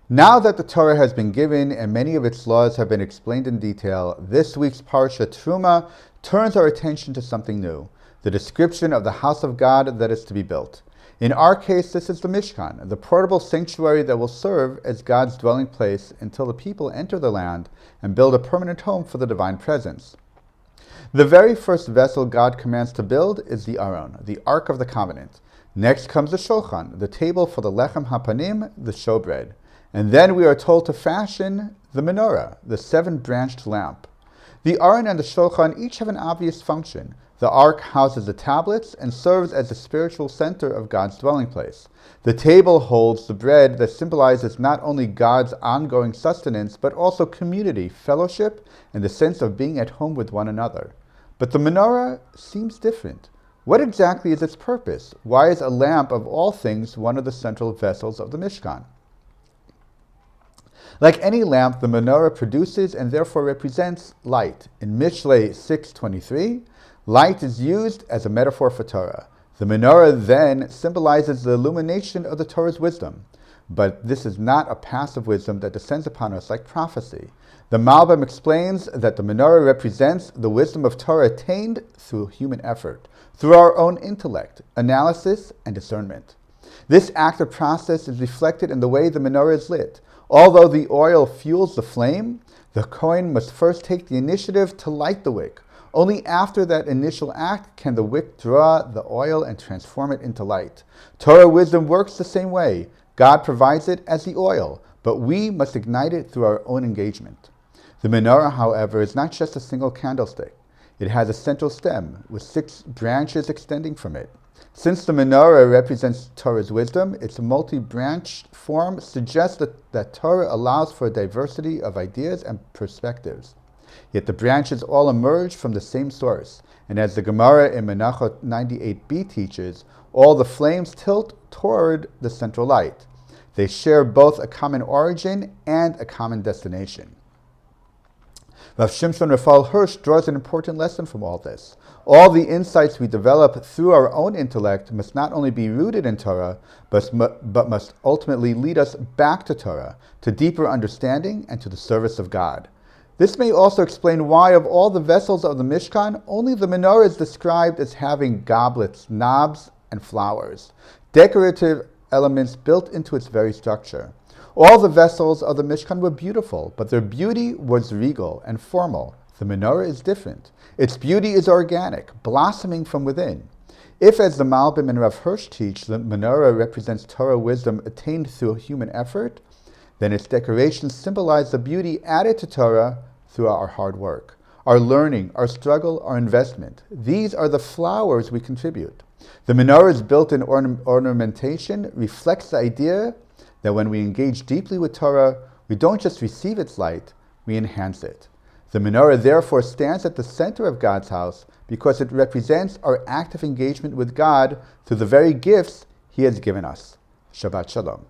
Now that the Torah has been given and many of its laws have been explained in detail, this week's Parsha Terumah turns our attention to something new, the description of the house of God that is to be built. In our case, this is the Mishkan, the portable sanctuary that will serve as God's dwelling place until the people enter the land and build a permanent home for the divine presence. The very first vessel God commands to build is the Aron, the Ark of the Covenant. Next comes the Shulchan, the table for the Lechem HaPanim, the showbread. And then we are told to fashion the menorah, the seven-branched lamp. The Aron and the Shulchan each have an obvious function. The Ark houses the tablets and serves as the spiritual center of God's dwelling place. The table holds the bread that symbolizes not only God's ongoing sustenance, but also community, fellowship, and the sense of being at home with one another. But the menorah seems different. What exactly is its purpose? Why is a lamp of all things one of the central vessels of the Mishkan? Like any lamp, the menorah produces and therefore represents light. In Mishlei 6:23, light is used as a metaphor for Torah. The menorah then symbolizes the illumination of the Torah's wisdom. But this is not a passive wisdom that descends upon us like prophecy. The Malbim explains that the menorah represents the wisdom of Torah attained through human effort, through our own intellect, analysis, and discernment. This active process is reflected in the way the menorah is lit. Although the oil fuels the flame, the Kohen must first take the initiative to light the wick. Only after that initial act can the wick draw the oil and transform it into light. Torah wisdom works the same way. God provides it as the oil, but we must ignite it through our own engagement. The menorah, however, is not just a single candlestick. It has a central stem with 6 branches extending from it. Since the menorah represents Torah's wisdom, its multi-branched form suggests that Torah allows for a diversity of ideas and perspectives. Yet the branches all emerge from the same source, and as the Gemara in Menachot 98b teaches, all the flames tilt toward the central light. They share both a common origin and a common destination. Rav Shimshon Raphael Hirsch draws an important lesson from all this. All the insights we develop through our own intellect must not only be rooted in Torah, but must ultimately lead us back to Torah, to deeper understanding and to the service of God. This may also explain why of all the vessels of the Mishkan, only the menorah is described as having goblets, knobs, and flowers, decorative elements built into its very structure. All the vessels of the Mishkan were beautiful, but their beauty was regal and formal. The menorah is different. Its beauty is organic, blossoming from within. If, as the Malbim and Rav Hirsch teach, the menorah represents Torah wisdom attained through human effort, then its decorations symbolize the beauty added to Torah through our hard work, our learning, our struggle, our investment. These are the flowers we contribute. The menorah's built-in ornamentation reflects the idea that when we engage deeply with Torah, we don't just receive its light, we enhance it. The menorah therefore stands at the center of God's house because it represents our active engagement with God through the very gifts He has given us. Shabbat Shalom.